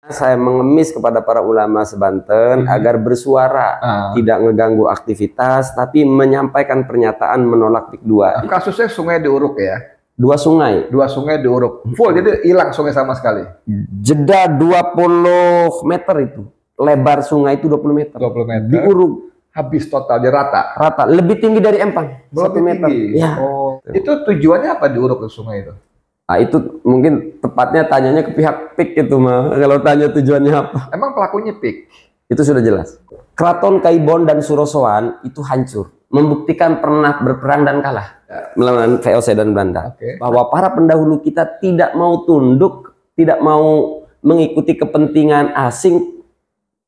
Saya mengemis kepada para ulama sebanten agar bersuara, tidak ngeganggu aktivitas, tapi menyampaikan pernyataan menolak PIK 2. Kasusnya sungai diuruk ya? Dua sungai diuruk. Full, jadi hilang sungai sama sekali? Jeda 20 meter itu. Lebar sungai itu 20 meter. 20 meter. Diuruk. Habis total, dia rata? Rata. Lebih tinggi dari empang. 1 meter. Ya. Oh. Itu tujuannya apa diuruk ke sungai itu? Nah, itu mungkin tepatnya tanyanya ke pihak PIK itu mah. Kalau tanya tujuannya apa? Emang pelakunya PIK? Itu sudah jelas. Keraton Kaibon dan Surosoan itu hancur. Membuktikan pernah berperang dan kalah melawan VOC dan Belanda. Bahwa para pendahulu kita tidak mau tunduk, tidak mau mengikuti kepentingan asing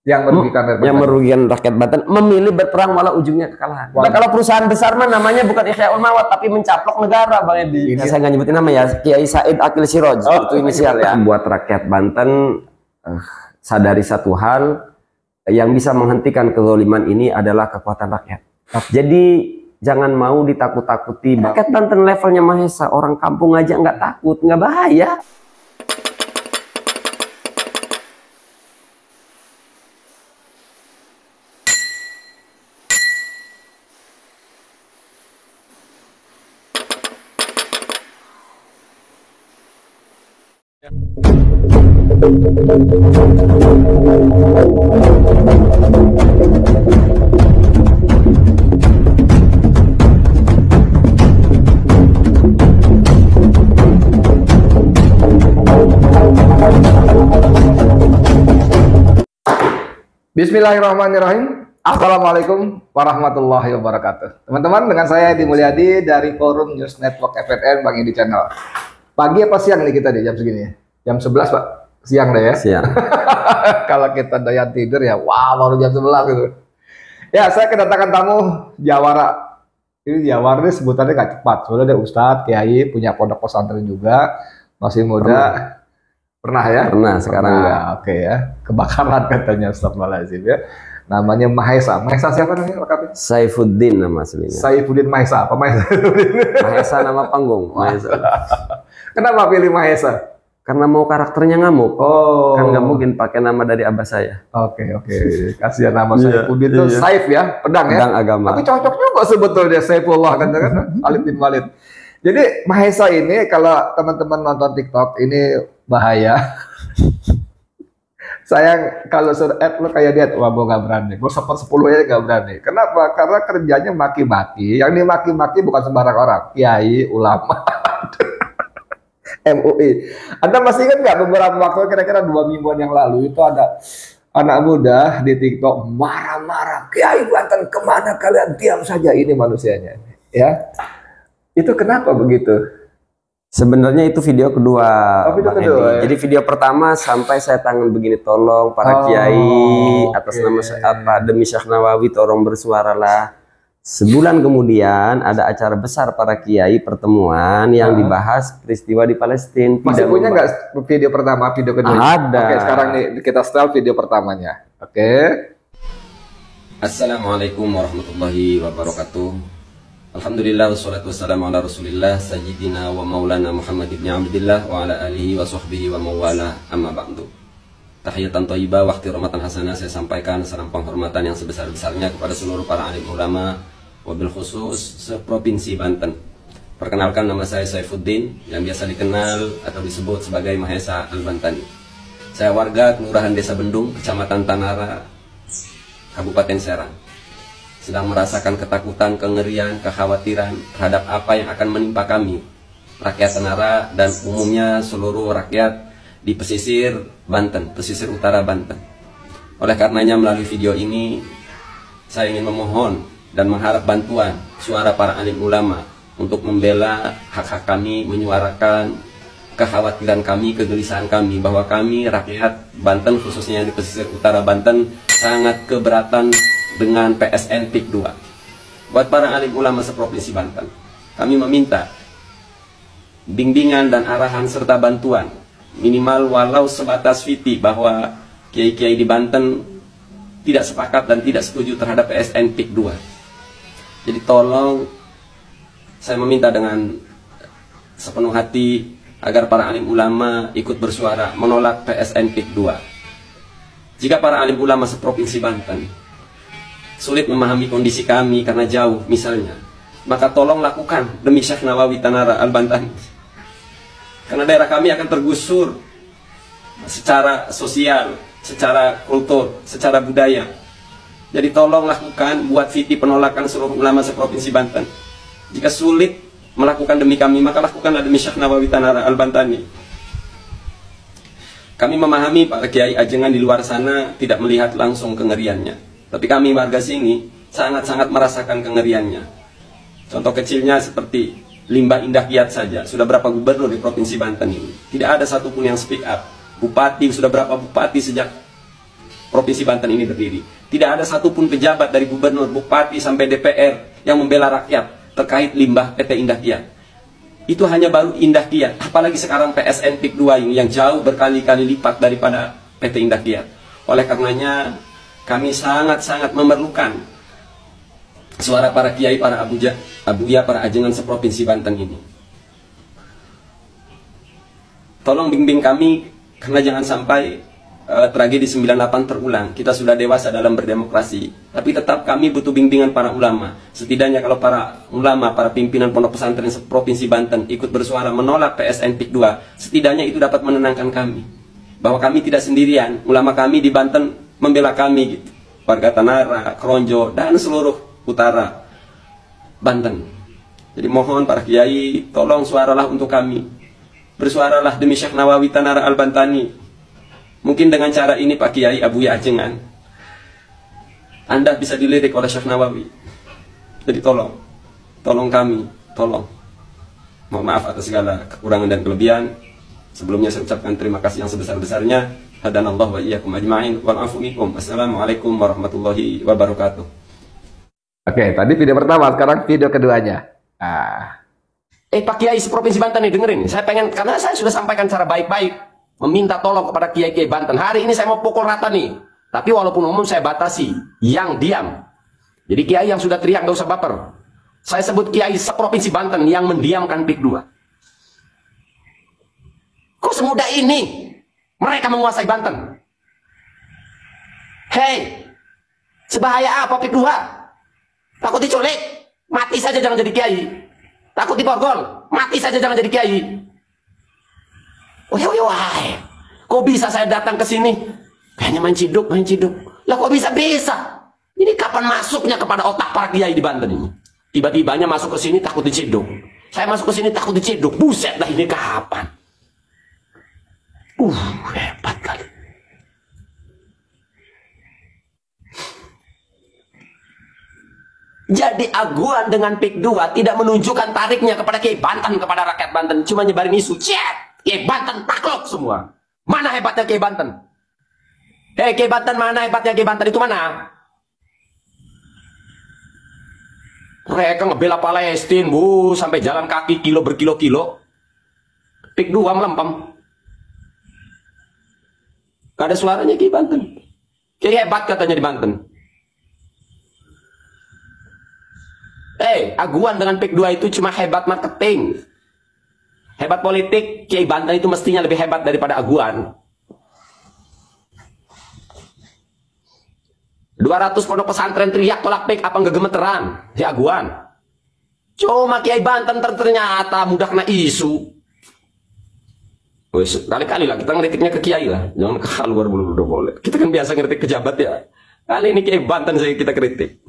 yang merugikan rakyat Banten, memilih berperang malah ujungnya kekalahan. Nah, kalau perusahaan besar mah namanya bukan Ihyaul Mawat tapi mencaplok negara, Bang Edi. Saya nggak nyebutin nama ya, Kiai Said Akil Siroj, itu inisial ya. Buat rakyat Banten sadari satu hal, yang bisa menghentikan kezaliman ini adalah kekuatan rakyat. Jadi jangan mau ditakut-takuti. Rakyat Banten levelnya Mahesa, orang kampung aja nggak takut, nggak bahaya. Bismillahirrahmanirrahim. Assalamualaikum warahmatullahi wabarakatuh. Teman-teman, dengan saya Edi Mulyadi dari Forum News Network FNN Bang Edi Channel. Pagi apa siang nih kita di jam segini? Jam 11 Pak? Siang deh ya? Siang. Kalau kita doyan tidur ya, wah baru jam 11 gitu. Ya, saya kedatangan tamu Jawara. Ini Jawara ini sebutannya gak cepat. Soalnya ada Ustadz, Kiai, punya pondok pesantren juga. Masih muda. Pernah ya? Pernah, sekarang enggak. Oke ya. Kebakaran katanya, astagfirullahaladzim ya. Namanya Mahesa. Mahesa siapa namanya lengkapnya? Saifuddin nama aslinya. Saifuddin Mahesa. Apa Mahesa? Mahesa nama panggung. Mahesa. Kenapa pilih Mahesa? Karena mau karakternya ngamuk. Oh. Kan nggak mungkin pakai nama dari abah saya. Oke. Kasihan nama Saifuddin itu Saif ya, pedang ya. Pedang agama. Tapi cocok juga sebetulnya Saifullah kan Khalid bin Walid. Jadi Mahesa ini kalau teman-teman nonton TikTok ini bahaya. Saya kalau suruh add lo kayak dia, wah gue gak berani. Gue 10 aja gak berani. Kenapa? Karena kerjanya maki-maki. Yang dimaki-maki bukan sembarang orang. Kiai, ulama, MUI. Anda masih ingat nggak beberapa waktu kira-kira 2 mingguan yang lalu itu ada anak muda di TikTok marah-marah. Kiai Banten kemana kalian? Diam saja, ini manusianya. Ya. Itu kenapa begitu? Sebenarnya itu video kedua. Oh, video kedua ya? Jadi video pertama sampai saya tangan begini, tolong para kiai atas nama apa demi Syekh Nawawi tolong bersuaralah. Sebulan kemudian ada acara besar para kiai pertemuan yang dibahas peristiwa di Palestina. Masih punya nggak video pertama, video kedua? Ada. Oke, sekarang nih kita setel video pertamanya. Oke. Assalamualaikum warahmatullahi wabarakatuh. Alhamdulillah wassalatu wassalamu ala Rasulillah sayyidina wa maulana Muhammad ibn Abdillah wa ala alihi wa sahbihi wa mawala amma ba'du. Tahiyatan thayyibah wa ikhtiramatan hasanah saya sampaikan salam penghormatan yang sebesar-besarnya kepada seluruh para alim ulama wabil khusus seprovinsi Banten. Perkenalkan, nama saya Saifuddin yang biasa dikenal atau disebut sebagai Mahesa Al-Bantani. Saya warga Kelurahan Desa Bendung, Kecamatan Tanara, Kabupaten Serang. Sedang merasakan ketakutan, kengerian, kekhawatiran terhadap apa yang akan menimpa kami, rakyat Tanara dan umumnya seluruh rakyat di pesisir Banten, pesisir utara Banten. Oleh karenanya melalui video ini saya ingin memohon dan mengharap bantuan suara para alim ulama untuk membela hak-hak kami, menyuarakan kekhawatiran kami, kegelisahan kami bahwa kami rakyat Banten khususnya di pesisir utara Banten sangat keberatan dengan PSN PIK 2. Buat para alim ulama seprovinsi Banten, kami meminta bimbingan dan arahan serta bantuan minimal walau sebatas viti bahwa kiai-kiai di Banten tidak sepakat dan tidak setuju terhadap PSN PIK 2. Jadi tolong saya meminta dengan sepenuh hati agar para alim ulama ikut bersuara menolak PSN PIK 2. Jika para alim ulama seprovinsi Banten sulit memahami kondisi kami karena jauh misalnya, maka tolong lakukan demi Syekh Nawawi Tanara Al-Bantani. Karena daerah kami akan tergusur secara sosial, secara kultur, secara budaya. Jadi tolong lakukan, buat viti penolakan seluruh ulama seprovinsi Banten. Jika sulit melakukan demi kami, maka lakukanlah demi Syekh Nawawi Tanara Al-Bantani. Kami memahami para kiai ajengan di luar sana tidak melihat langsung kengeriannya, tapi kami warga sini sangat-sangat merasakan kengeriannya. Contoh kecilnya seperti Limbah Indah Kiat saja, sudah berapa gubernur di Provinsi Banten ini, tidak ada satupun yang speak up. Bupati, sudah berapa bupati sejak Provinsi Banten ini berdiri, tidak ada satupun pejabat dari gubernur, bupati sampai DPR yang membela rakyat terkait limbah PT Indah Kiat. Itu hanya baru Indah Kiat, apalagi sekarang PSN PIK 2 ini yang jauh berkali-kali lipat daripada PT Indah Kiat. Oleh karenanya kami sangat-sangat memerlukan suara para kiai, para abuya, para ajengan seprovinsi Banten ini. Tolong bimbing kami, karena jangan sampai tragedi 98 terulang. Kita sudah dewasa dalam berdemokrasi, tapi tetap kami butuh bimbingan para ulama. Setidaknya kalau para ulama, para pimpinan pondok pesantren Provinsi Banten ikut bersuara menolak PSN PIK 2, setidaknya itu dapat menenangkan kami, bahwa kami tidak sendirian. Ulama kami di Banten membela kami gitu. Warga Tanara, Kronjo, dan seluruh utara Banten. Jadi mohon para kiai, tolong suaralah untuk kami. Bersuaralah demi Syekh Nawawi Tanara Al-Bantani. Mungkin dengan cara ini Pak Kiai Abuya Ajengan, Anda bisa dilirik oleh Syekh Nawawi. Jadi tolong kami, tolong. Mohon maaf atas segala kekurangan dan kelebihan. Sebelumnya saya ucapkan terima kasih yang sebesar-besarnya. Hadanallahu wa iyyakum ajma'in. Wal afu minkum. Assalamualaikum warahmatullahi wabarakatuh. Oke, tadi video pertama, sekarang video keduanya. Pak Kiai seprovinsi Banten nih, dengerin. Saya pengen, karena saya sudah sampaikan cara baik-baik, meminta tolong kepada kiai-kiai Banten. Hari ini saya mau pukul rata nih. Tapi walaupun umum saya batasi, yang diam. Jadi kiai yang sudah teriak gak usah baper. Saya sebut kiai seprovinsi Banten yang mendiamkan PIK 2. Kok semudah ini mereka menguasai Banten? Hei, sebahaya apa PIK 2? Takut diculik? Mati saja jangan jadi kiai. Takut diborgol? Mati saja jangan jadi kiai. Wah, kok bisa saya datang ke sini? Kayaknya main ciduk. Lah kok bisa? Ini kapan masuknya kepada otak para kiai di Banten ini? Tiba-tibanya masuk ke sini takut diciduk. Saya masuk ke sini takut diciduk. Buset dah, ini kapan? Hebat kali. Jadi aguan dengan PIK 2 tidak menunjukkan tariknya kepada kiai Banten, kepada rakyat Banten. Cuma nyebarin isu. Kiai Banten takluk semua. Mana hebatnya Kiai Banten? Kiai Banten, mana hebatnya Kiai Banten? Itu mana? Mereka ngebela Palestina, sampai jalan kaki berkilo-kilo. PIK 2 melempem. Gak ada suaranya Kiai Banten. Kiai hebat katanya di Banten. Aguan dengan PIK 2 itu cuma hebat marketing. Hebat politik, Kiai Banten itu mestinya lebih hebat daripada aguan. 200 pondok pesantren teriak tolak PIK, apa nggak gemeteran? Si aguan. Cuma Kiai Banten ternyata mudah kena isu. Kali-kali lah kita ngeritiknya ke Kiai lah. Jangan keluar udah boleh. Kita kan biasa ngeritik pejabat ya. Kali ini Kiai Banten kita kritik.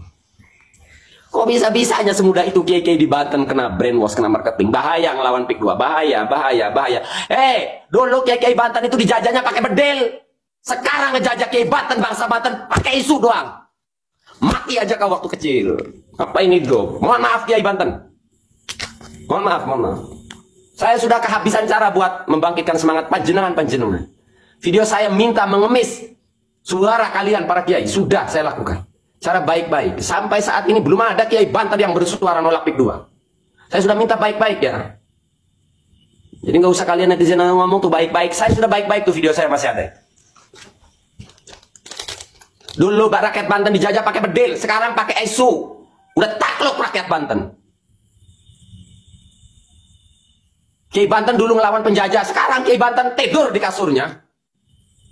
Kok bisa-bisanya semudah itu kiai-kiai di Banten kena brainwash, kena marketing? Bahaya ngelawan PIK 2, bahaya. Dulu kiai-kiai Banten itu dijajahnya pakai bedil. Sekarang ngejajah kiai Banten, bangsa Banten pakai isu doang. Mati aja kau waktu kecil. Apa ini dong? Mohon maaf kiai Banten. Mohon maaf. Saya sudah kehabisan cara buat membangkitkan semangat panjenengan. Video saya minta mengemis suara kalian para kiai. Sudah saya lakukan. Cara baik-baik. Sampai saat ini belum ada kiai Banten yang bersuara nolak PIK 2. Saya sudah minta baik-baik ya. Jadi nggak usah kalian netizen ngomong tuh baik-baik. Saya sudah baik-baik tuh, video saya masih ada. Dulu rakyat Banten dijajah pakai bedil, sekarang pakai isu. Udah takluk rakyat Banten. Kiai Banten dulu ngelawan penjajah, sekarang Kiai Banten tidur di kasurnya.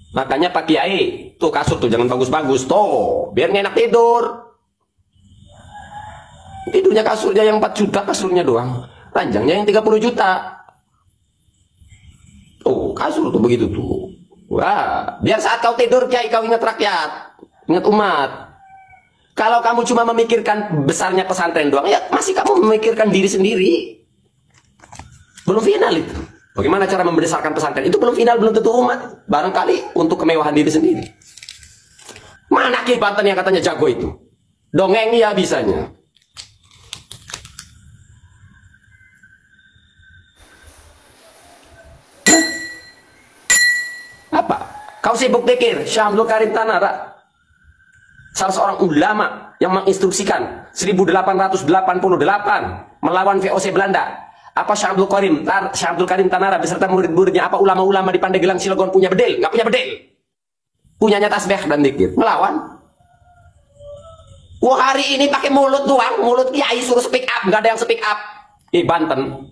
Makanya Pak Kiai, tuh kasur tuh jangan bagus-bagus tuh, biar enak tidur. Tidurnya kasurnya yang 4 juta kasurnya doang, ranjangnya yang 30 juta. Tuh kasur tuh begitu tuh. Wah, biar saat kau tidur Kiai kau ingat rakyat, ingat umat. Kalau kamu cuma memikirkan besarnya pesantren doang, ya masih kamu memikirkan diri sendiri. Belum final itu. Bagaimana cara membesarkan pesantren? Itu belum final, belum tentu umat. Barangkali untuk kemewahan diri sendiri. Mana Ki Banten yang katanya jago itu? Dongeng ya bisanya. Apa? Kau sibuk pikir Syekh Abdul Karim Tanara, salah seorang ulama yang menginstruksikan 1888 melawan VOC Belanda. Apa Syekh Abdul Karim Tanara beserta murid-muridnya, apa ulama-ulama di Pandeglang Cilegon punya bedil? Nggak punya bedil. Punyanya tasbih dan dikir. Melawan. Wah, hari ini pakai mulut doang, mulut Kiai suruh speak up, nggak ada yang speak up. Di Banten.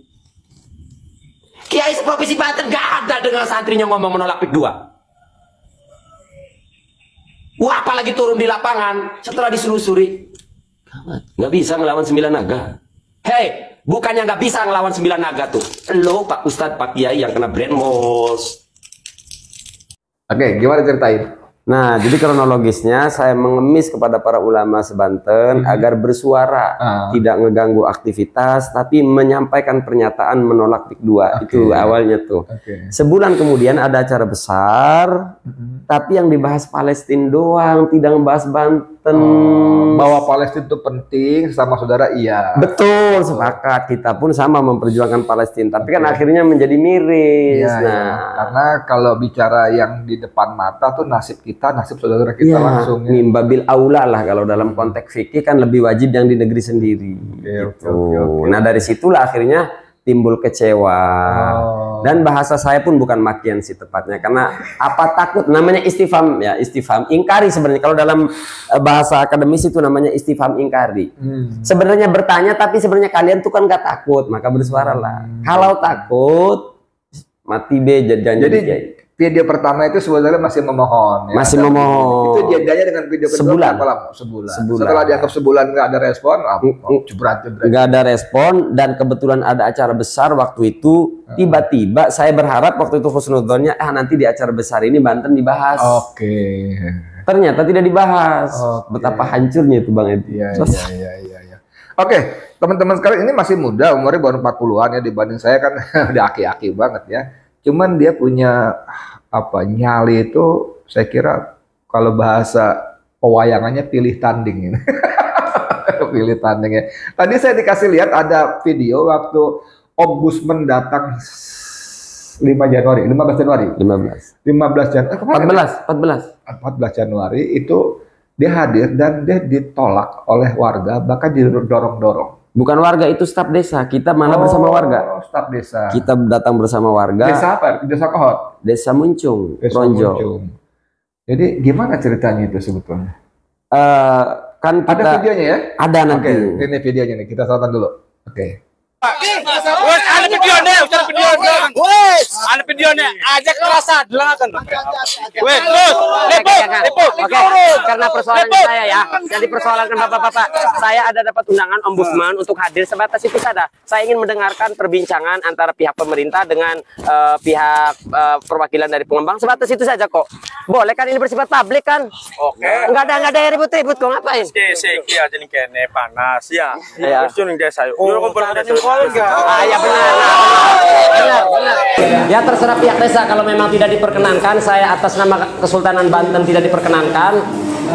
Kiai seprovinsi Banten nggak ada dengan santrinya ngomong menolak PIK 2. Wah, apalagi turun di lapangan setelah diselusuri. Nggak bisa ngelawan 9 naga. Hei, bukannya nggak bisa ngelawan 9 naga tuh. Lo Pak Ustadz, Pak Kiai yang kena brainwash. Oke, gimana ceritain? Nah, jadi kronologisnya saya mengemis kepada para ulama sebanten agar bersuara, tidak ngeganggu aktivitas, tapi menyampaikan pernyataan menolak PIK 2. Itu awalnya tuh. Sebulan kemudian ada acara besar, tapi yang dibahas Palestina doang, tidak membahas Banten. Bahwa Palestina itu penting sama saudara, iya. Betul, sepakat. Kita pun sama memperjuangkan Palestina, tapi kan akhirnya menjadi miris. Karena kalau bicara yang di depan mata tuh nasib kita, nasib saudara kita langsung. Mimbabil aula lah kalau dalam konteks fikih kan lebih wajib yang di negeri sendiri. Nah dari situlah akhirnya timbul kecewa. Dan bahasa saya pun bukan makian sih tepatnya, karena apa takut namanya istifham ya, istifham ingkari sebenarnya. Kalau dalam bahasa akademis itu namanya istifham ingkari. Sebenarnya bertanya tapi sebenarnya kalian tuh kan nggak takut, maka bersuaralah. Kalau takut mati be jangan. Jadi video pertama itu sebenarnya masih memohon. Ya? Masih memohon. Itu jedanya dengan video kedua sebulan. Setelah dianggap sebulan nggak ada respon, jebret. Nggak ada respon, dan kebetulan ada acara besar waktu itu. Tiba-tiba saya berharap waktu itu husnudzonnya, nanti di acara besar ini Banten dibahas. Ternyata tidak dibahas. Betapa hancurnya itu Bang Edi. Iya. Oke, teman-teman sekalian, ini masih muda, umurnya baru 40-an ya, dibanding saya kan udah aki-aki banget ya. Cuman dia punya nyali itu, saya kira kalau bahasa pewayangannya pilih tanding ini. Pilih tanding ya. Tadi saya dikasih lihat ada video waktu Ombudsman datang 15 Januari. 14 Januari itu dia hadir dan dia ditolak oleh warga, bahkan didorong-dorong. Bukan warga, itu staf desa. Kita malah bersama warga. Staf desa. Kita datang bersama warga. Desa apa? Desa Kohot? Desa Muncung, Ronjo. Jadi gimana ceritanya itu sebetulnya? Kan kita, ada videonya ya? Ada nanti. Ini videonya nih, kita tonton dulu. Ada videonya, ajak kerasa, dilakukan. Karena persoalan saya ya, jadi persoalan bapak-bapak, saya ada dapat undangan ombudsman untuk hadir, sebatas itu saja. Saya ingin mendengarkan perbincangan antara pihak pemerintah dengan pihak perwakilan dari pengembang, sebatas itu saja kok. Boleh kan, ini bersifat publik kan? Oke. Nggak ada yang ribut-ribut kok, ngapain? Seki aja nih kayaknya panas ya. Iya. Ya benar. Ya terserah pihak desa, kalau memang tidak diperkenankan, saya atas nama Kesultanan Banten tidak diperkenankan,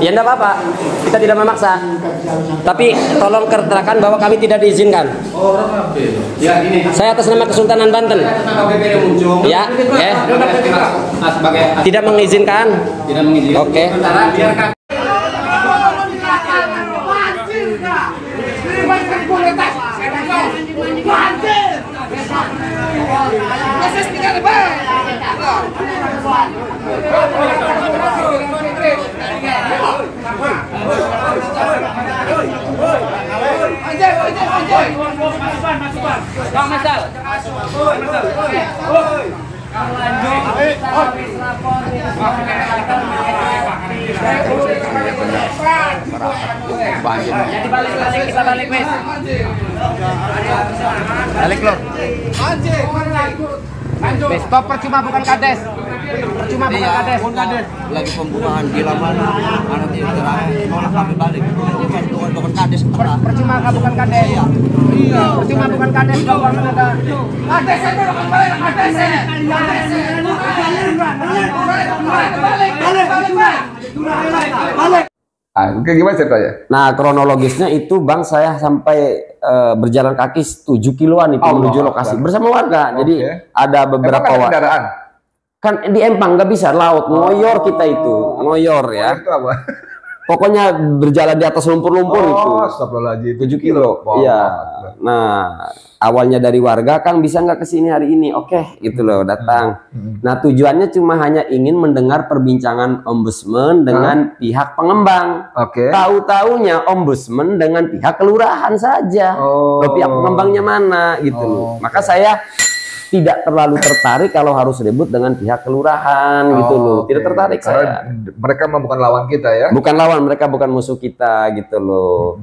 ya enggak apa-apa, kita tidak memaksa. Tapi tolong keterangkan bahwa kami tidak diizinkan. Saya atas nama Kesultanan Banten. Ya, tidak mengizinkan. Oke. Jadi balik kita balik wes. Balik lor. Stop, percuma bukan kades. Percuma bukan kades. Lagi pembunuhan gila mana anak ini nolak kami balik bukan kades Percuma bukan kades. Iya. Percuma bukan kades kalau ada. Kades itu kembali kades. Balik. Ah, oke, gimana ceritanya? Nah, kronologisnya itu Bang, saya sampai berjalan kaki 7 kiloan itu Allah menuju lokasi Akbar. bersama warga. Jadi Oke. ada Emang beberapa ada kendaraan? kan di Empang nggak bisa laut, ngoyor kita itu, ngoyor ya. Itu apa? Pokoknya berjalan di atas lumpur-lumpur itu. Oh, astagfirullahaladzim. 7 kilo. Wow. Iya. Nah, awalnya dari warga, Kang bisa nggak ke sini hari ini? Oke, gitu loh, datang. Nah, tujuannya cuma hanya ingin mendengar perbincangan ombudsman dengan pihak pengembang. Oke. Tahu-taunya ombudsman dengan pihak kelurahan saja. Oh. Loh, pihak pengembangnya mana gitu loh. Maka saya tidak terlalu tertarik kalau harus ribut dengan pihak kelurahan gitu loh. Tidak Oke. tertarik Karena saya. mereka mah bukan lawan kita ya. Bukan lawan, mereka bukan musuh kita gitu loh.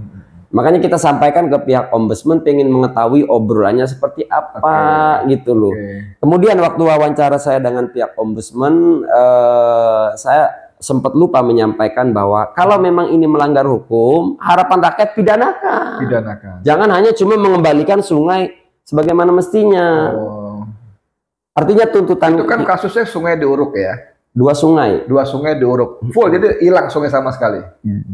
Makanya kita sampaikan ke pihak ombudsman pengen mengetahui obrolannya seperti apa gitu loh. Oke. Kemudian waktu wawancara saya dengan pihak ombudsman, saya sempat lupa menyampaikan bahwa kalau memang ini melanggar hukum, harapan rakyat pidanakan. Pidanakan. Jangan hanya cuma mengembalikan sungai sebagaimana mestinya. Oh. Artinya tuntutan Itu kan kasusnya sungai diuruk ya. 2 sungai. 2 sungai diuruk. Full, jadi hilang sungai sama sekali.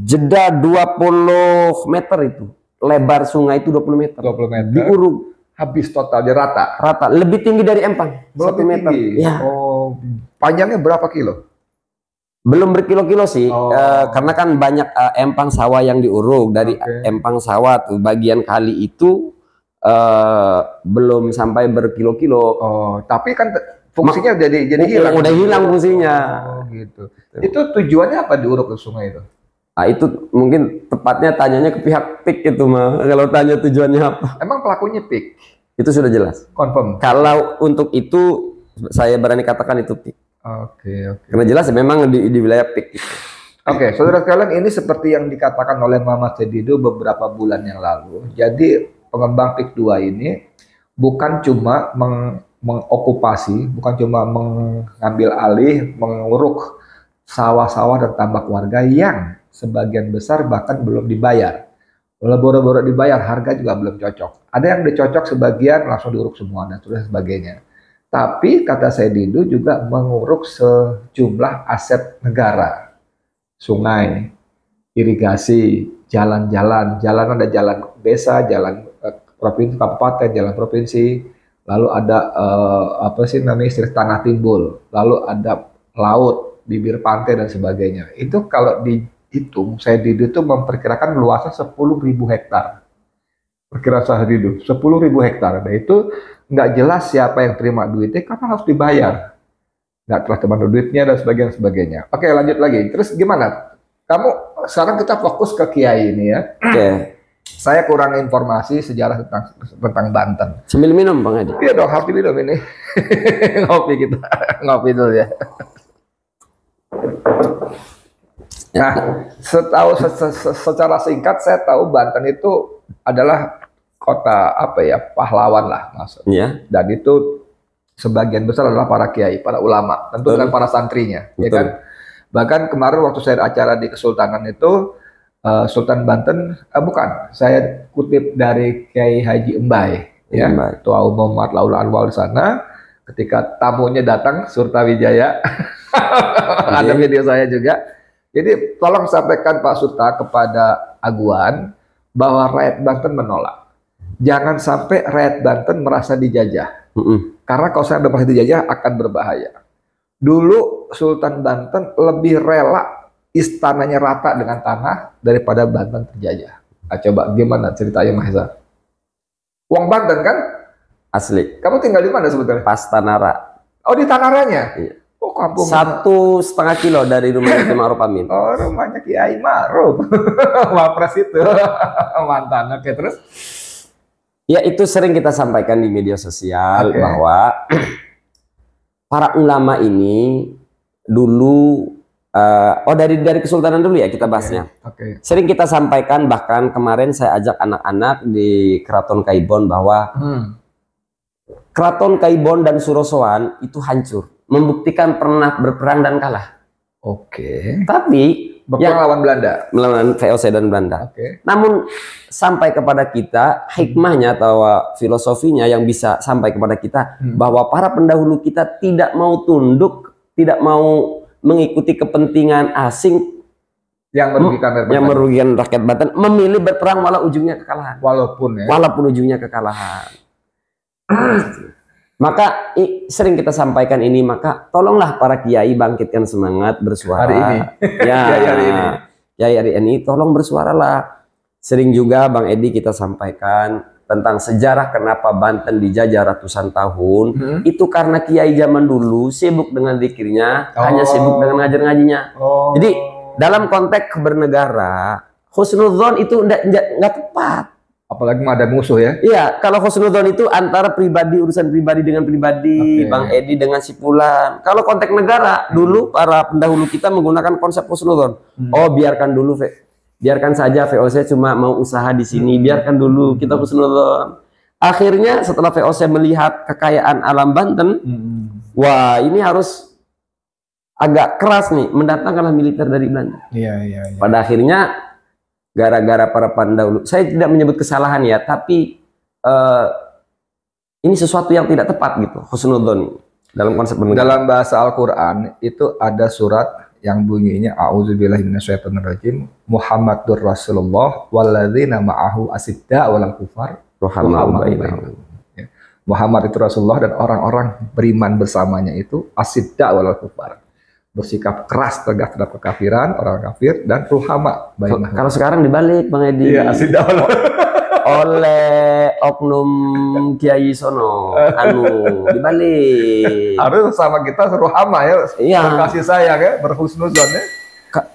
Jeda 20 meter itu. Lebar sungai itu 20 meter. 20 meter. Diuruk Habis total, dia rata. rata, lebih tinggi dari Empang, 1 Lebih meter. tinggi. Ya, Oh, panjangnya berapa kilo? belum berkilo-kilo sih, Oh. karena kan banyak empang sawah yang diuruk dari Oke. empang sawah tuh bagian kali itu belum sampai berkilo-kilo. Oh, tapi kan fungsinya jadi hilang. Udah hilang fungsinya. Oh, gitu. Itu tujuannya apa diuruk ke sungai itu? Nah, itu mungkin tepatnya tanyanya ke pihak PIK itu mah. Kalau tanya tujuannya apa, Emang pelakunya PIK? itu sudah jelas. Confirm. Kalau untuk itu saya berani katakan itu PIK. Oke, oke. Karena jelas memang di wilayah PIK. Oke, saudara sekalian, ini seperti yang dikatakan oleh Mama Sedido beberapa bulan yang lalu. Jadi pengembang PIK 2 ini bukan cuma mengokupasi, bukan cuma mengambil alih, menguruk sawah-sawah dan tambak warga yang sebagian besar bahkan belum dibayar. Kalau boro-boro dibayar, harga juga belum cocok. Ada yang dicocok sebagian langsung diuruk semua dan sebagainya. Tapi kata Sedido juga menguruk sejumlah aset negara. Sungai, irigasi, jalan-jalan, ada jalan desa, jalan provinsi, kabupaten, jalan provinsi, lalu ada apa sih namanya istilah tanah timbul, lalu ada laut, bibir pantai dan sebagainya. Itu kalau dihitung, saya itu memperkirakan luasnya 10.000 hektar. Perkiraan saya itu 10.000 hektar. Dan itu nggak jelas siapa yang terima duitnya karena harus dibayar. Nggak telah terima duitnya dan sebagainya. Oke, lanjut lagi. Terus gimana? Kamu sekarang kita fokus ke Kiai ini ya. Oke. Saya kurang informasi sejarah tentang Banten. Sambil minum Bang Edi. Iya dong, harus diminum ini. Ngopi kita. Ngopi dulu ya. Nah, secara singkat saya tahu Banten itu adalah kota apa ya, pahlawan lah maksudnya. Iya. Dan itu sebagian besar adalah para kiai, para ulama, tentu dengan para santrinya, ya Betul. kan. Bahkan kemarin waktu saya acara di Kesultanan itu Sultan Banten, bukan, saya kutip dari Kiai Haji Embai, ya, Embai. Ketua Umum Matlaul Anwar di sana. Ketika tamunya datang, Surtawijaya, ada video saya juga. Jadi tolong sampaikan Pak Surta kepada Aguan bahwa rakyat Banten menolak. Jangan sampai rakyat Banten merasa dijajah. Karena kalau saya merasa dijajah akan berbahaya. Dulu Sultan Banten lebih rela istananya rata dengan tanah daripada Banten terjajah. Nah, coba gimana ceritanya Mahesa? Uang Banten kan? Asli. Kamu tinggal di mana sebetulnya? Pas Tanara. Oh, di Tanaranya? Iya. Oh, kampung. 1,5 kilo dari rumah Kiai Ma'ruf Amin. Oh, rumahnya Kiai Ma'ruf. Wapres itu. Mantan. Oke, terus? Ya itu sering kita sampaikan di media sosial Oke. bahwa para ulama ini dulu dari Kesultanan dulu ya kita bahasnya. Oke. Sering kita sampaikan, bahkan kemarin saya ajak anak-anak di Keraton Kaibon bahwa Keraton Kaibon dan Surosoan itu hancur, membuktikan pernah berperang dan kalah. Oke. Tapi Berperang lawan Belanda. melawan VOC dan Belanda. Oke. Namun sampai kepada kita hikmahnya atau filosofinya yang bisa sampai kepada kita bahwa para pendahulu kita tidak mau tunduk, tidak mau mengikuti kepentingan asing Yang merugikan rakyat Banten, memilih berperang walau ujungnya kekalahan. Walaupun ya. Walaupun ujungnya kekalahan. Maka sering kita sampaikan ini, maka tolonglah para kiai bangkitkan semangat bersuara. Hari ini. Ya, Kiai hari ini. Kiai hari ini tolong bersuaralah. Sering juga Bang Edi kita sampaikan tentang sejarah kenapa Banten dijajah ratusan tahun. Itu karena kiai zaman dulu sibuk dengan zikirnya, hanya sibuk dengan ngajar-ngajinya. Jadi dalam konteks bernegara, husnudzon itu nggak tepat. Apalagi ada musuh ya. Iya, kalau husnudzon itu antara pribadi, urusan pribadi dengan pribadi, Bang Edi dengan si Fulan. Kalau konteks negara, dulu para pendahulu kita menggunakan konsep husnudzon. Oh, biarkan dulu, biarkan saja VOC cuma mau usaha di sini, biarkan dulu kita husnudzon. Akhirnya setelah VOC melihat kekayaan alam Banten, wah ini harus agak keras nih, mendatangkanlah militer dari Belanda. Iya. Pada akhirnya gara-gara para pendahulu, saya tidak menyebut kesalahan ya, tapi ini sesuatu yang tidak tepat gitu, husnudzon dalam konsep bernegara. Dalam bahasa Al-Quran itu ada surat yang bunyinya A'udzubillahi minasyaitonirrajim, Muhammadur Rasulullah walladzina ma'ahu asidda walal kufar ruhamaa'u bainahum. Muhammad itu Rasulullah dan orang-orang beriman bersamanya itu asidda walal kufar, bersikap keras terhadap kekafiran, orang kafir, dan ruhama bainahum. Kalau sekarang dibalik Bang Edi. Iya, asidda walal oleh oknum Kiai Sono, dibalik. Harus sama kita ruhama ya, Iya. berkasih sayang ya, berhusnudzon ya.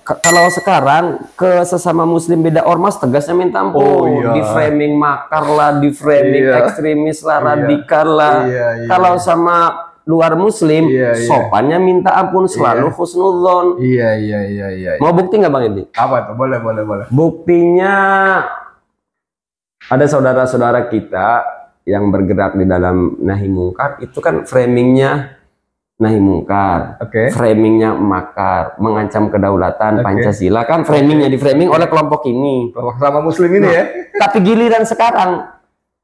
Kalau sekarang ke sesama muslim beda ormas tegasnya minta ampun. Di framing makar lah, di framing ekstremis lah, radikal lah. Kalau sama luar muslim, sopannya minta ampun, selalu husnudzon. Iya. Mau bukti nggak Bang Edi? Apa tuh? Boleh. Buktinya ada saudara-saudara kita yang bergerak di dalam nahi mungkar, itu kan framingnya nahi mungkar, framingnya makar, mengancam kedaulatan Pancasila, kan framingnya di framing oleh kelompok ini, sama muslim ini ya. Tapi giliran sekarang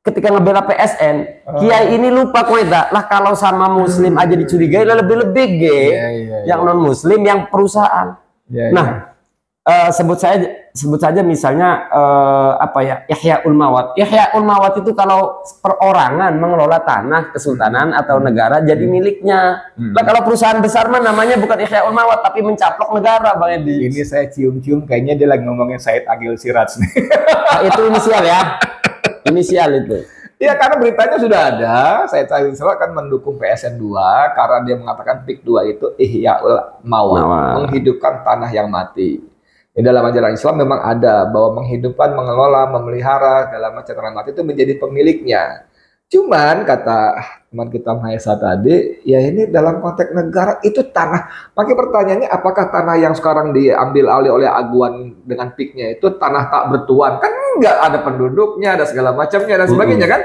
ketika ngebela PSN, kiai ini lupa koida lah, kalau sama muslim aja dicurigai lah, lebih-lebih yang non muslim, yang perusahaan. Sebut saja misalnya Ihyaul Mawat. Ihyaul Mawat itu kalau perorangan mengelola tanah kesultanan atau negara jadi miliknya. Nah, kalau perusahaan besar mah namanya bukan Ihyaul Mawat tapi mencaplok negara, Bang Edi. Ini saya cium-cium kayaknya dia lagi ngomongin Said Agil Siraj nih. Itu inisial ya. Inisial itu. Iya, karena beritanya sudah ada. Said Agil Siraj kan mendukung PSN 2 karena dia mengatakan PIK 2 itu Ihyaul Mawat, menghidupkan tanah yang mati. Di dalam ajaran Islam memang ada bahwa menghidupkan, mengelola, memelihara segala macam tanah mati itu menjadi pemiliknya. Cuman kata teman kita Mahesa tadi, ya ini dalam konteks negara itu tanah. Makanya pertanyaannya, apakah tanah yang sekarang diambil alih oleh Aguan dengan PIK-nya itu tanah tak bertuan? Kan enggak, ada penduduknya, ada segala macamnya dan sebagainya kan?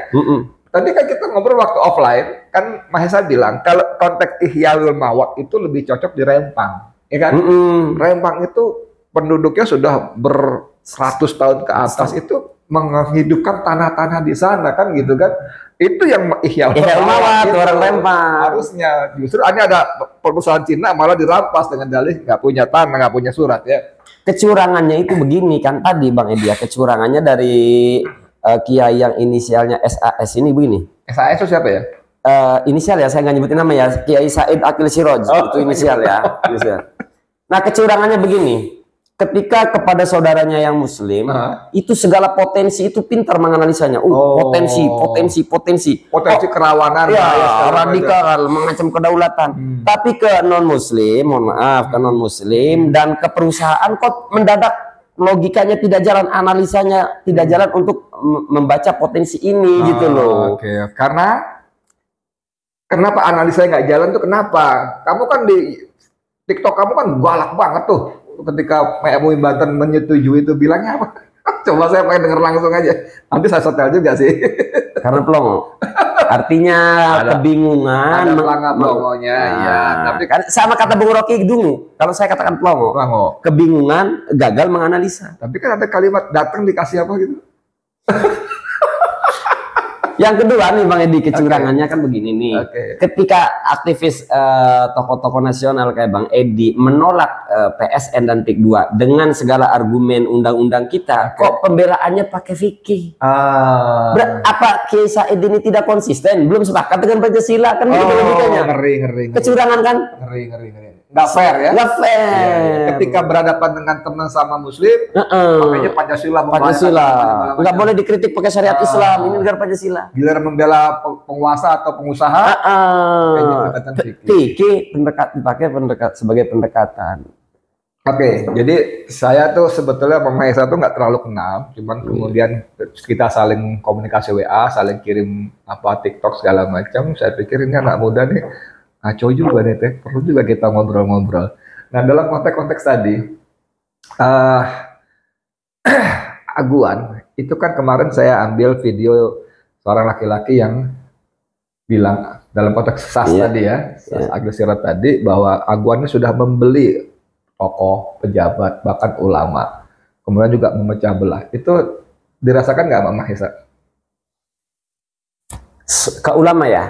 Tadi kan kita ngobrol waktu offline, kan Mahesa bilang kalau konteks Ihyaul Mawat itu lebih cocok di Rempang, ya kan? Rempang itu penduduknya sudah ber-100 tahun ke atas, itu menghidupkan tanah-tanah di sana kan gitu kan. Itu yang Ihyaul Mawat orang Rempang. Harusnya justru ini ada perusahaan Cina malah dirampas dengan dalih nggak punya tanah, nggak punya surat ya. Kecurangannya itu begini kan tadi Bang Edi, kecurangannya dari kiai yang inisialnya SAS ini begini. SAS itu siapa ya? Inisial ya, saya nggak nyebutin nama ya. Kiai Said Akil Siraj, itu inisial ya. Nah, kecurangannya begini. Ketika kepada saudaranya yang muslim, itu segala potensi itu pintar menganalisanya. Potensi kerawanan, radikal, mengancam kedaulatan. Tapi ke non muslim, mohon maaf, ke non muslim dan ke perusahaan kok mendadak logikanya tidak jalan, analisanya tidak jalan untuk membaca potensi ini gitu loh. Karena kenapa analisanya nggak jalan tuh kenapa? Kamu kan TikTok kamu kan galak banget tuh. Ketika MUI Banten menyetujui itu bilangnya apa? Coba saya pengen denger langsung aja. Nanti saya setel juga sih. Karena pelongo. Artinya kebingungan. Ada pelongonya, ya. Tapi Kan sama kata Bung Rocky dulu. Kalau saya katakan pelongo, kebingungan, gagal menganalisa. tapi kan ada kalimat datang dikasih apa gitu. Yang kedua nih Bang Edi, kecurangannya kan begini nih. Ketika aktivis tokoh-tokoh nasional kayak Bang Edi menolak PSN dan PIK 2 dengan segala argumen undang-undang kita, kok pembelaannya pakai fikih? Apa Kiai Said ini tidak konsisten? Belum sepakat dengan Pancasila kan begitu logikanya. Ngeri. Kecurangan kan? Ngeri. Nggak fair ya? Nggak fair. Ketika berhadapan dengan teman sama Muslim, makanya Pancasila. Nggak boleh dikritik pakai syariat Islam. Ini negara Pancasila. Giliran membela penguasa atau pengusaha, kayaknya pendekatan fikih dipakai sebagai pendekatan. Oke, jadi saya tuh sebetulnya sama Maesa tuh nggak terlalu kenal, cuman kemudian kita saling komunikasi WA, saling kirim TikTok segala macam. Saya pikir ini anak muda nih, ngaco juga nih teh, perlu juga kita ngobrol-ngobrol. Nah dalam konteks tadi, aguan itu kan kemarin saya ambil video seorang laki-laki yang bilang dalam konteks SAS tadi ya, SAS Agus Sirot tadi, bahwa aguannya sudah membeli tokoh, pejabat, bahkan ulama, kemudian juga memecah belah. Itu dirasakan nggak Mama Hesa? Ke ulama ya?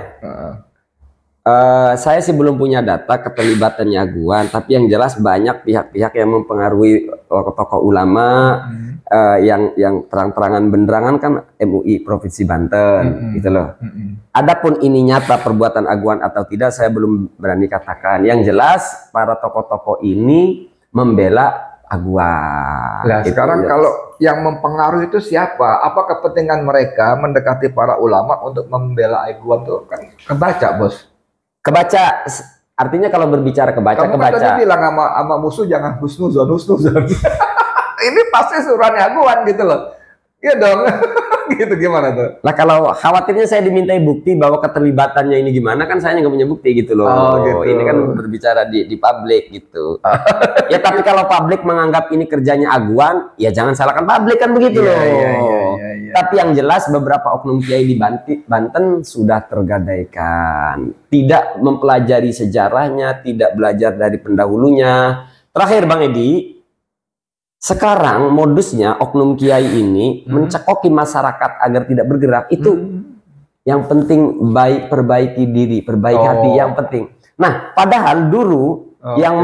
Saya sih belum punya data keterlibatannya aguan, tapi yang jelas banyak pihak-pihak yang mempengaruhi tokoh ulama yang terang-terangan benderangan kan MUI Provinsi Banten, gitu loh. Adapun ini nyata perbuatan aguan atau tidak, saya belum berani katakan. Yang jelas para tokoh-tokoh ini membela aguan. Nah, sekarang kalau yang mempengaruhi itu siapa? Apa kepentingan mereka mendekati para ulama untuk membela aguan tuh kan kebaca, Bos. Kebaca, artinya kalau berbicara kebaca. Kamu kan tadi bilang sama musuh jangan husnuzon. Ini pasti suruhannya aguan gitu loh. Iya dong. Gitu gimana tuh? Nah kalau khawatirnya saya dimintai bukti bahwa keterlibatannya ini gimana, kan saya nggak punya bukti gitu loh. Gitu. Ini kan berbicara di publik gitu. Ya tapi kalau publik menganggap ini kerjanya aguan, ya jangan salahkan publik kan begitu loh. Tapi yang jelas beberapa oknum kiai di Banten sudah tergadaikan. Tidak mempelajari sejarahnya, tidak belajar dari pendahulunya. Terakhir Bang Edi, sekarang modusnya oknum kiai ini mencekoki masyarakat agar tidak bergerak. Itu yang penting, perbaiki diri, perbaiki hati yang penting. Nah, padahal dulu yang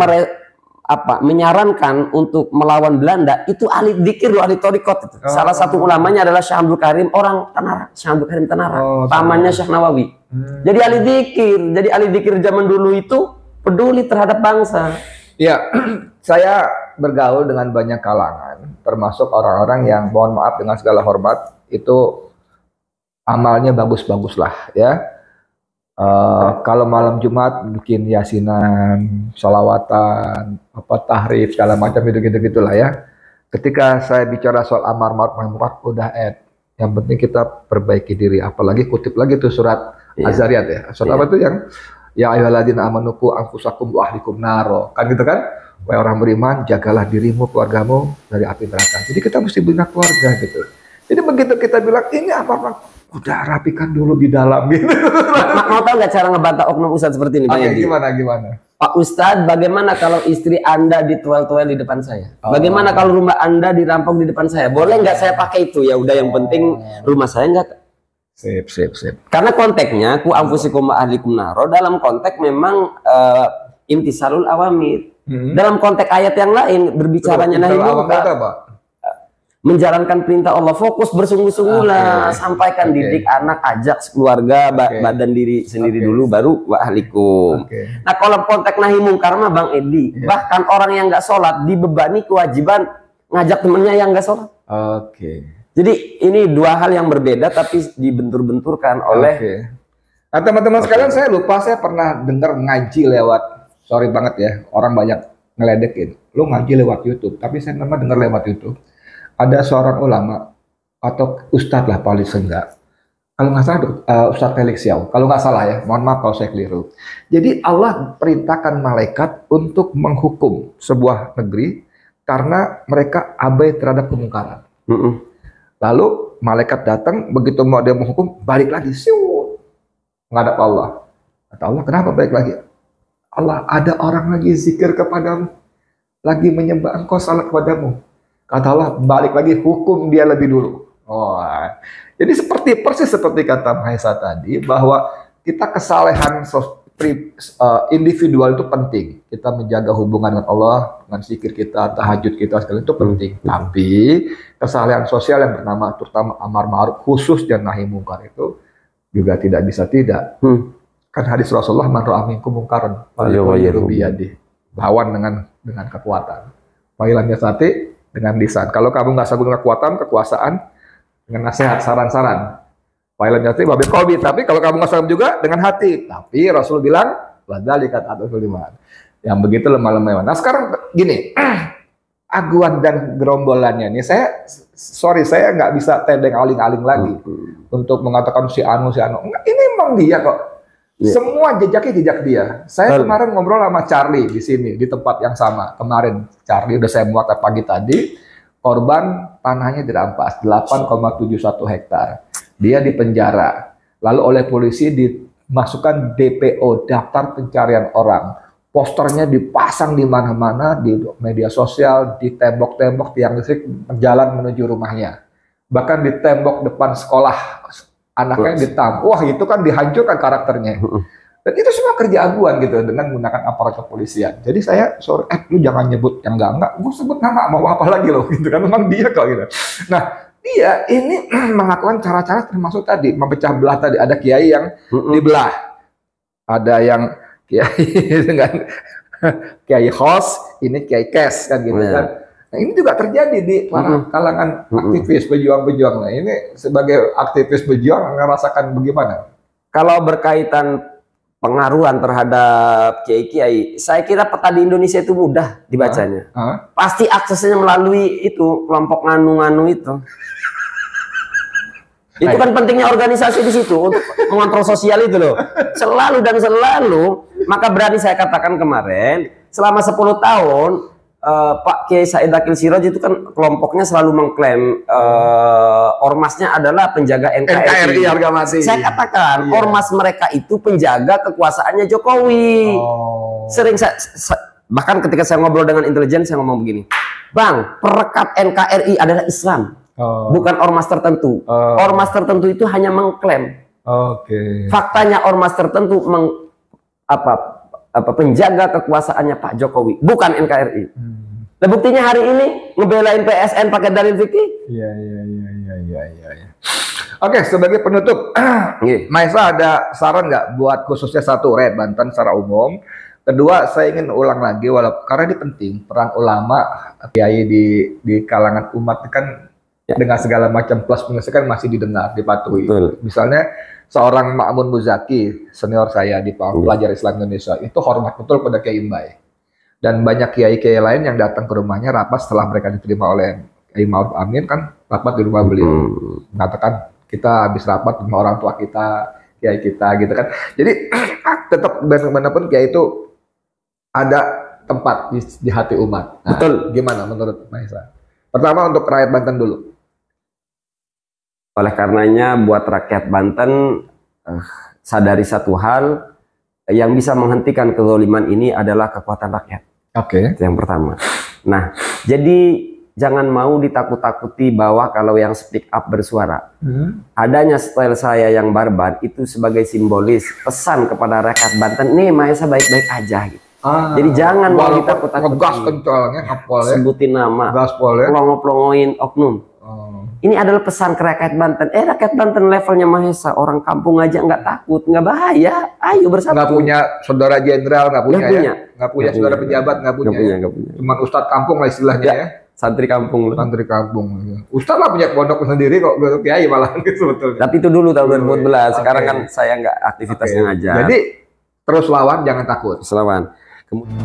menyarankan untuk melawan Belanda itu ahli dzikir, ahli thariqat itu. Salah satu ulamanya adalah Syekh Abdul Karim, orang Tanara, Syekh Abdul Karim Tanara, pamannya Syekh Nawawi. Jadi ahli dzikir zaman dulu itu peduli terhadap bangsa. Ya, saya bergaul dengan banyak kalangan, termasuk orang-orang yang, mohon maaf dengan segala hormat, itu amalnya bagus-bagus lah ya. Kalau malam Jumat bikin yasinan, sholawatan, tahrif, segala macam gitu lah ya. Ketika saya bicara soal amar ma'ruf nahi munkar, udah yang penting kita perbaiki diri. Apalagi kutip lagi tuh surat Az-Zariyat ya. Surat apa tuh yang ya ayyuhalladzina amanu qu anfusakum wa ahlikum naro. Kan gitu kan? Wahai orang beriman, jagalah dirimu, keluargamu dari api neraka. Jadi kita mesti bina keluarga gitu. Jadi begitu kita bilang ini apa? Udah rapikan dulu di dalam gitu. Mau tahu nggak cara ngebantah oknum ustadz seperti ini? Gimana? Pak Ustadz, bagaimana kalau istri Anda dituel-tuel di depan saya? Bagaimana kalau rumah Anda dirampok di depan saya? Boleh nggak saya pakai itu? Ya udah, yang penting rumah saya nggak. Sip. Karena konteksnya ku anfusikum wa ahlikum naro dalam konteks memang imtisalul awamir. Dalam konteks ayat yang lain berbicaranya nahi munkar. Menjalankan perintah Allah, fokus bersungguh-sungguhlah, sampaikan, didik anak, ajak keluarga, badan diri sendiri dulu, baru wa ahlikum. Nah kalau konteks nahi munkar mah Bang Edi, bahkan orang yang nggak sholat dibebani kewajiban ngajak temennya yang nggak sholat. Jadi ini dua hal yang berbeda tapi dibentur-benturkan oleh. Nah teman-teman sekalian, saya lupa saya pernah dengar ngaji lewat, sorry banget ya, orang banyak ngeledekin, lu ngaji lewat YouTube, tapi saya memang dengar lewat YouTube. Ada seorang ulama atau ustadz lah paling enggak Kalau nggak salah Ustadz Felix Xiao, kalau nggak salah ya, mohon maaf kalau saya keliru. Jadi Allah perintahkan malaikat untuk menghukum sebuah negeri karena mereka abai terhadap kemungkaran. Lalu malaikat datang, begitu mau dia menghukum, balik lagi, siut, ngadap Allah. Kata Allah, kenapa balik lagi? Allah, ada orang lagi zikir kepadamu, lagi menyembah engkau, salat kepadamu. Kata Allah, balik lagi, hukum dia lebih dulu. Oh, jadi persis seperti kata Mahesa tadi, bahwa kita kesalehan individual itu penting. Kita menjaga hubungan dengan Allah, dengan zikir kita, tahajud kita, sekali itu penting. Tapi kesalehan sosial yang bernama terutama amar ma'ruf khusus dan nahi mungkar itu juga tidak bisa tidak. Kan hadis Rasulullah, man ra'a minkum mungkaran falyughayyirhu biyadihi. Lawan dengan kekuatan. Wa illam yastati dengan lisan. Kalau kamu nggak sanggup dengan kekuasaan, dengan nasihat, saran-saran. Wailan jati babi qalbi, tapi kalau kamu nggak sanggup juga dengan hati. Tapi Rasul bilang, wadzalika ta'atul iman. Yang begitu lemah-lemah. Nah sekarang gini, Aguan dan gerombolannya ini, saya nggak bisa tendeng aling-aling lagi untuk mengatakan si Anu. Enggak, ini memang dia kok. Semua jejaknya jejak dia. Saya kemarin ngobrol sama Charlie di sini, di tempat yang sama. Kemarin Charlie udah saya muat pagi tadi, korban tanahnya dirampas 8,71 hektar. Dia dipenjara, lalu oleh polisi dimasukkan DPO, daftar pencarian orang. Posternya dipasang di mana-mana, di media sosial, di tembok-tembok tiang listrik jalan menuju rumahnya. Bahkan di tembok depan sekolah, anaknya ditampung. Wah, itu kan dihancurkan karakternya. Dan itu semua kerja Aguan gitu, dengan menggunakan aparat kepolisian. Jadi saya, lu jangan nyebut yang enggak. Gue sebut nama, mau apa lagi loh, gitu kan. Memang dia kok gitu. Nah, dia ini melakukan cara-cara termasuk tadi memecah belah tadi. Ada kiai yang dibelah, ada yang kiai dengan kiai host, ini kiai cash kan gitu kan. Nah ini juga terjadi di para kalangan aktivis pejuang-pejuang. Nah ini sebagai aktivis pejuang ngerasakan bagaimana? Kalau berkaitan pengaruhan terhadap kiai-kiai, saya kira peta di Indonesia itu mudah dibacanya. Pasti aksesnya melalui itu kelompok nganu-nganu itu. Itu kan pentingnya organisasi di situ untuk mengontrol sosial itu loh. Selalu dan selalu, maka berani saya katakan kemarin, selama 10 tahun Pak Kiai Said Akil Siraj itu kan kelompoknya selalu mengklaim ormasnya adalah penjaga NKRI harga mati. Saya katakan ormas mereka itu penjaga kekuasaannya Jokowi. Sering bahkan ketika saya ngobrol dengan intelijen saya ngomong begini, Bang, perekat NKRI adalah Islam. Bukan ormas tertentu. Ormas tertentu itu hanya mengklaim. Faktanya ormas tertentu penjaga kekuasaannya Pak Jokowi, bukan NKRI. Nah, buktinya hari ini ngebelain PSN pakai dalil fikih. Iya. Oke, sebagai penutup, Maesa ada saran nggak buat khususnya satu Red Banten secara umum? Kedua, saya ingin ulang lagi, karena ini penting, peran ulama, kiai di kalangan umat kan dengan segala macam plus minus kan masih didengar, dipatuhi. Misalnya seorang Ma'mun Muzaki, senior saya di pelajar Islam Indonesia, itu hormat betul pada Kiai Mbai. Dan banyak kiai-kiai lain yang datang ke rumahnya rapat setelah mereka diterima oleh Kiai Ma'ruf Amin, kan rapat di rumah beliau. Mengatakan kita habis rapat sama orang tua kita, kiai kita gitu kan. Jadi tetap bagaimanapun kiai itu ada tempat di hati umat. Nah, betul. Gimana menurut Maesa? Pertama untuk rakyat Banten dulu. Oleh karenanya buat rakyat Banten sadari satu hal, yang bisa menghentikan kezaliman ini adalah kekuatan rakyat. Itu yang pertama. Nah, jadi jangan mau ditakut-takuti bahwa kalau yang speak up bersuara. Adanya style saya yang barbar itu sebagai simbolis pesan kepada rakyat Banten, nih Maesa baik-baik aja gitu. Jadi jangan mau ditakut-takuti. Gas kencalnya kapolnya. Sebutin nama. Gaspolnya. Pelongo-pelongoin oknum. Ini adalah pesan ke rakyat Banten. Rakyat Banten levelnya Mahesa, orang kampung aja nggak takut, nggak bahaya. Ayo bersatu. Nggak punya saudara jenderal, nggak punya saudara pejabat, nggak punya. Cuma ustadz kampung lah istilahnya ya. Santri kampung. Santri kampung. Ustadz lah punya pondok sendiri kok, kiai malah sebetulnya. Tapi itu dulu tahun 2014. Sekarang kan saya nggak aktivitasnya aja. Jadi terus lawan, jangan takut. Lawan. Kemudian